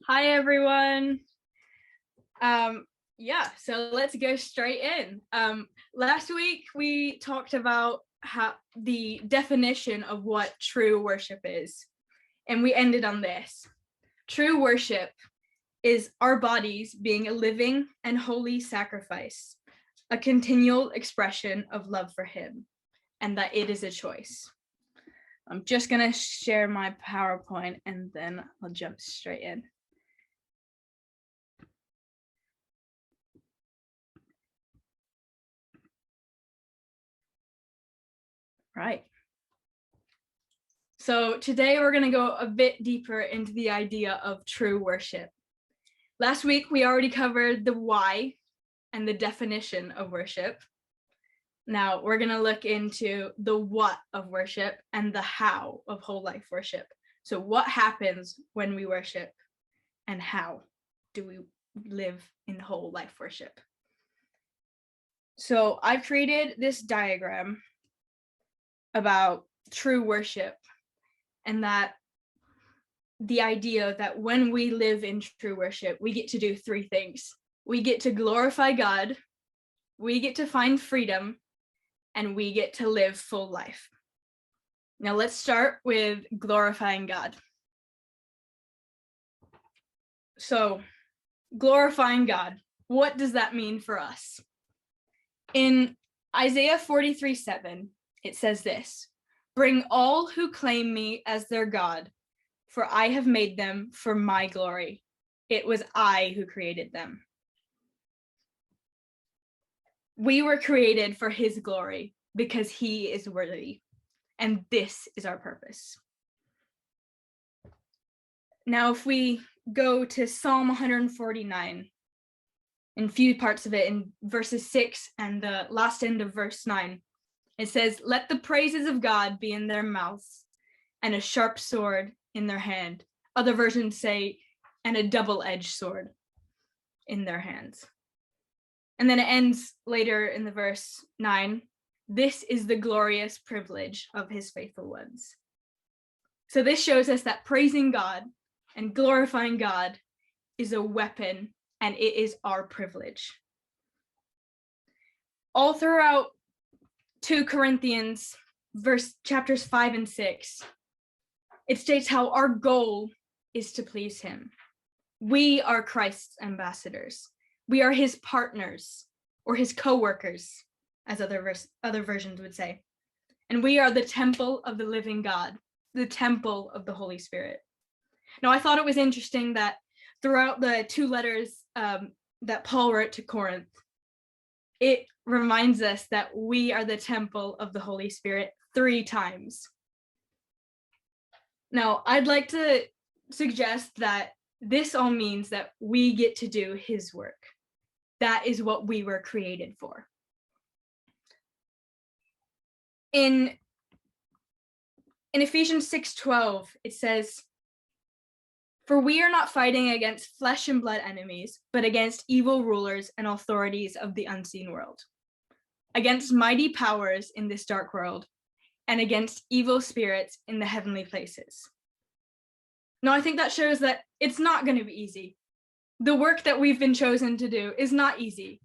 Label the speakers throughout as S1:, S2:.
S1: Hi, everyone. So let's go straight in. Last week we talked about how the definition of what true worship is, and we ended on this. True worship is our bodies being a living and holy sacrifice, a continual expression of love for Him, and that it is a choice. I'm just gonna share my PowerPoint and then I'll jump straight in. Right. So today we're going to go a bit deeper into the idea of true worship. Last week we already covered the why and the definition of worship. Now we're going to look into the what of worship and the how of whole life worship. So what happens when we worship and how do we live in whole life worship? So I've created this diagram about true worship, and that the idea that when we live in true worship, we get to do three things. We get to glorify God, we get to find freedom, and we get to live full life. Now let's start with glorifying God. So, glorifying God, what does that mean for us? In Isaiah 43:7, it says this: "Bring all who claim me as their God, for I have made them for my glory. It was I who created them." We were created for His glory because He is worthy, and this is our purpose. Now, if we go to Psalm 149, in few parts of it, in verses 6 and the last end of verse 9, it says, "Let the praises of God be in their mouths and a sharp sword in their hand." Other versions say, "and a double-edged sword in their hands." And then it ends later in the verse 9, "This is the glorious privilege of His faithful ones." So this shows us that praising God and glorifying God is a weapon, and it is our privilege. All throughout 2 Corinthians chapters 5 and 6, it states how our goal is to please Him. We are Christ's ambassadors. We are His partners, or His co-workers, as other versions would say. And we are the temple of the living God, the temple of the Holy Spirit. Now, I thought it was interesting that throughout the 2 letters that Paul wrote to Corinth, it reminds us that we are the temple of the Holy Spirit 3 times. Now, I'd like to suggest that this all means that we get to do His work. That is what we were created for. In Ephesians 6:12, it says, "For we are not fighting against flesh and blood enemies, but against evil rulers and authorities of the unseen world, against mighty powers in this dark world, and against evil spirits in the heavenly places." Now, I think that shows that it's not going to be easy. The work that we've been chosen to do is not easy.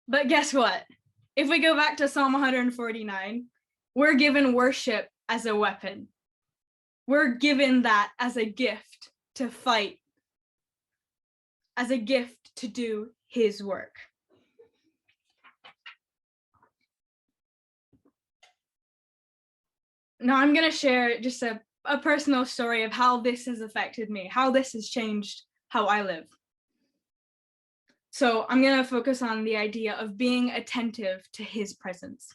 S1: But guess what? If we go back to Psalm 149, we're given worship as a weapon. We're given that as a gift to fight, as a gift to do His work. Now I'm going to share just a personal story of how this has affected me, how this has changed how I live. So I'm going to focus on the idea of being attentive to His presence.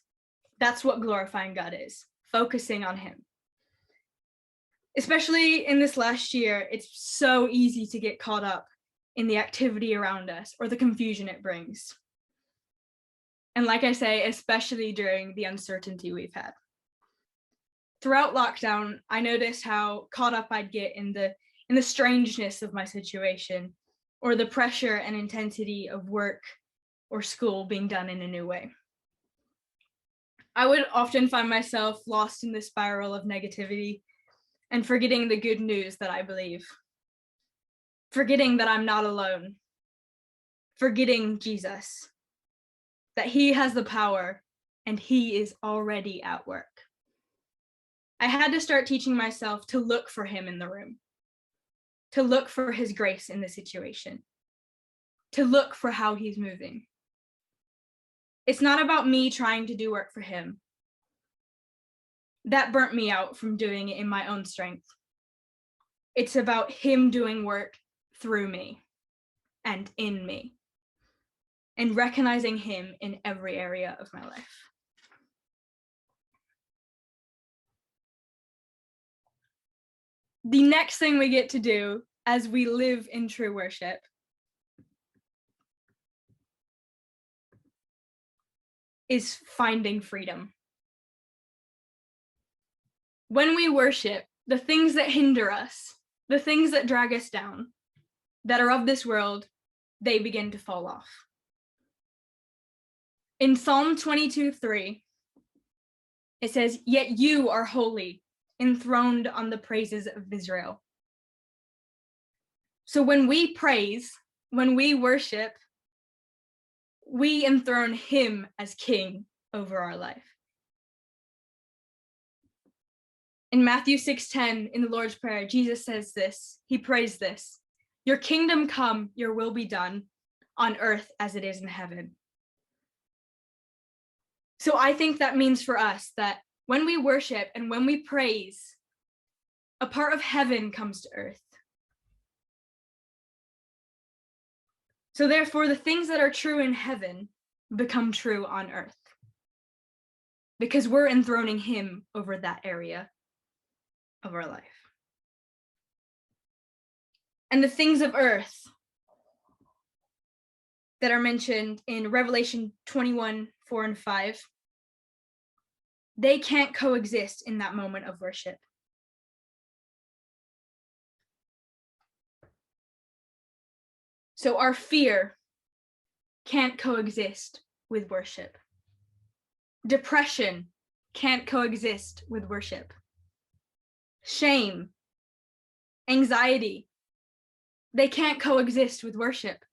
S1: That's what glorifying God is, focusing on Him. Especially in this last year, it's so easy to get caught up in the activity around us or the confusion it brings. And like I say, especially during the uncertainty we've had. Throughout lockdown, I noticed how caught up I'd get in the strangeness of my situation, or the pressure and intensity of work or school being done in a new way. I would often find myself lost in the spiral of negativity and forgetting the good news that I believe. forgetting that I'm not alone, forgetting Jesus, that he has the power and he is already at work. I had to start teaching myself to look for him in the room, to look for his grace in the situation, to look for how he's moving. It's not about me trying to do work for him. That burnt me out from doing it in my own strength. It's about him doing work through me and in me, and recognizing him in every area of my life. The next thing we get to do as we live in true worship is finding freedom. When we worship, the things that hinder us, the things that drag us down, that are of this world, they begin to fall off. In Psalm 22:3, it says, "Yet you are holy, enthroned on the praises of Israel." So when we praise, when we worship, we enthrone him as king over our life. In Matthew 6:10, in the Lord's Prayer, Jesus says this, he prays this, "Your kingdom come, your will be done on earth as it is in heaven." So I think that means for us that when we worship and when we praise, a part of heaven comes to earth. So therefore, the things that are true in heaven become true on earth, because we're enthroning him over that area of our life. And the things of earth that are mentioned in Revelation 21:4 and 5, they can't coexist in that moment of worship. So our fear can't coexist with worship. Depression can't coexist with worship. Shame, anxiety, they can't coexist with worship.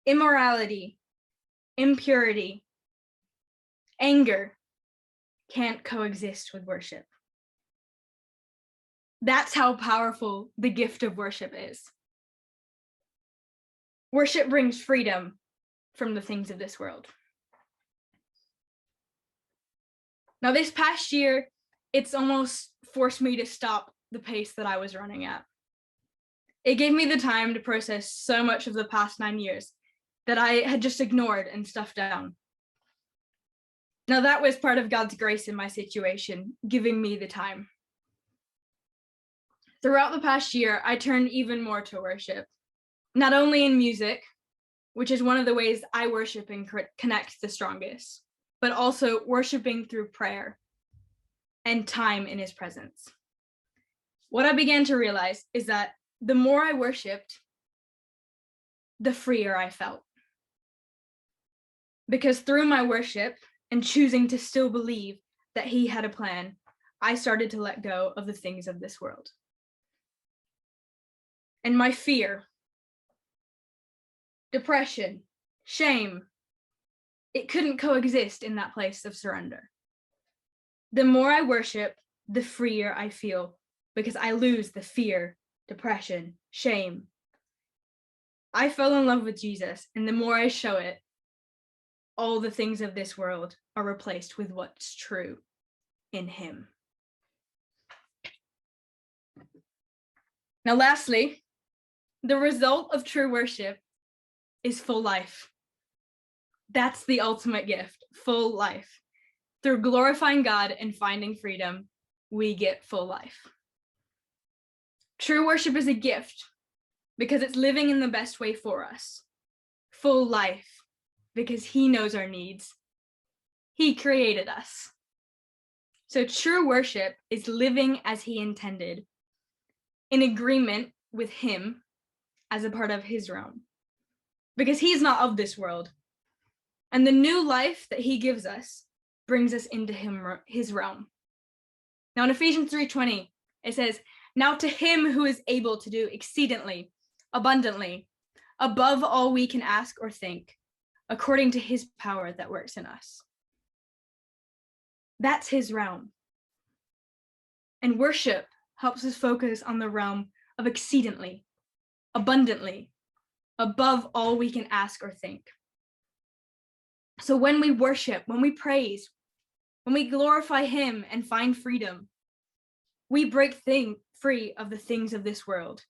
S1: Immorality, impurity, anger can't coexist with worship. That's how powerful the gift of worship is. Worship brings freedom from the things of this world. Now, this past year, it's almost forced me to stop the pace that I was running at. It gave me the time to process so much of the past 9 years that I had just ignored and stuffed down. Now, that was part of God's grace in my situation, giving me the time. Throughout the past year, I turned even more to worship, not only in music, which is one of the ways I worship and connect the strongest, but also worshiping through prayer and time in his presence. What I began to realize is that the more I worshiped, the freer I felt. Because through my worship and choosing to still believe that he had a plan, I started to let go of the things of this world. And my fear, depression, shame, it couldn't coexist in that place of surrender. The more I worship, the freer I feel, because I lose the fear, depression, shame. I fell in love with Jesus, and the more I show it, all the things of this world are replaced with what's true in him. Now, lastly, the result of true worship is full life. That's the ultimate gift, full life. Through glorifying God and finding freedom, we get full life. True worship is a gift because it's living in the best way for us. Full life because he knows our needs. He created us. So true worship is living as he intended, in agreement with him as a part of his realm, because he's not of this world. And the new life that he gives us brings us into his realm. Now in Ephesians 3:20, it says, "Now to him who is able to do exceedingly abundantly, above all we can ask or think, according to his power that works in us. That's his realm. And worship helps us focus on the realm of exceedingly, abundantly, above all we can ask or think. So when we worship, when we praise, when we glorify him and find freedom, we break free of the things of this world.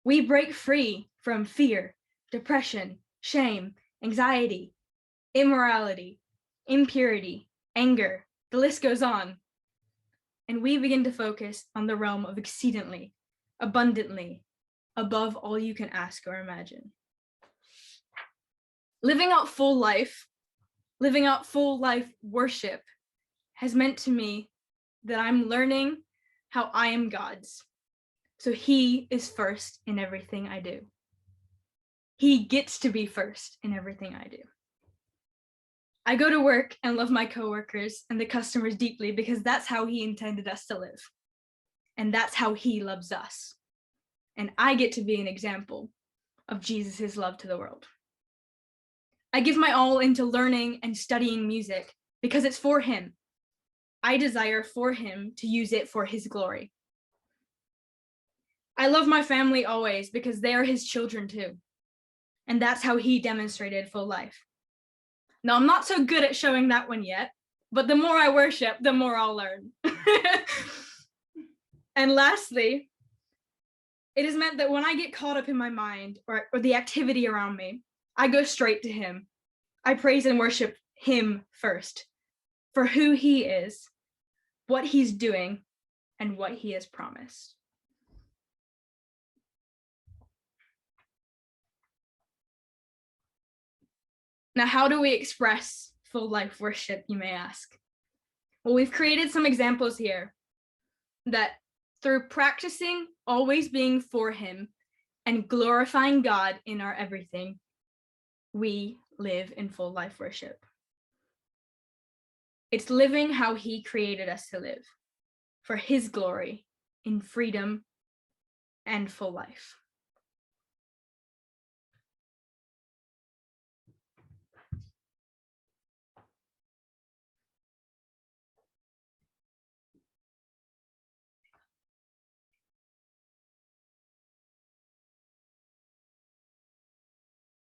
S1: We break free from fear, depression, shame, anxiety, immorality, impurity, anger. The list goes on. And we begin to focus on the realm of exceedingly, abundantly, above all you can ask or imagine. Living out full life worship has meant to me that I'm learning how I am God's. So he is first in everything I do. He gets to be first in everything I do. I go to work and love my coworkers and the customers deeply because that's how he intended us to live. And that's how he loves us. And I get to be an example of Jesus' love to the world. I give my all into learning and studying music because it's for him. I desire for him to use it for his glory. I love my family always because they are his children too. And that's how he demonstrated full life. Now, I'm not so good at showing that one yet, but the more I worship, the more I'll learn. And lastly, it has meant that when I get caught up in my mind or the activity around me, I go straight to him. I praise and worship him first for who he is, what he's doing, and what he has promised. Now, how do we express full life worship, you may ask? Well, we've created some examples here that through practicing always being for him and glorifying God in our everything, we live in full life worship. It's living how he created us to live, for his glory, in freedom and full life.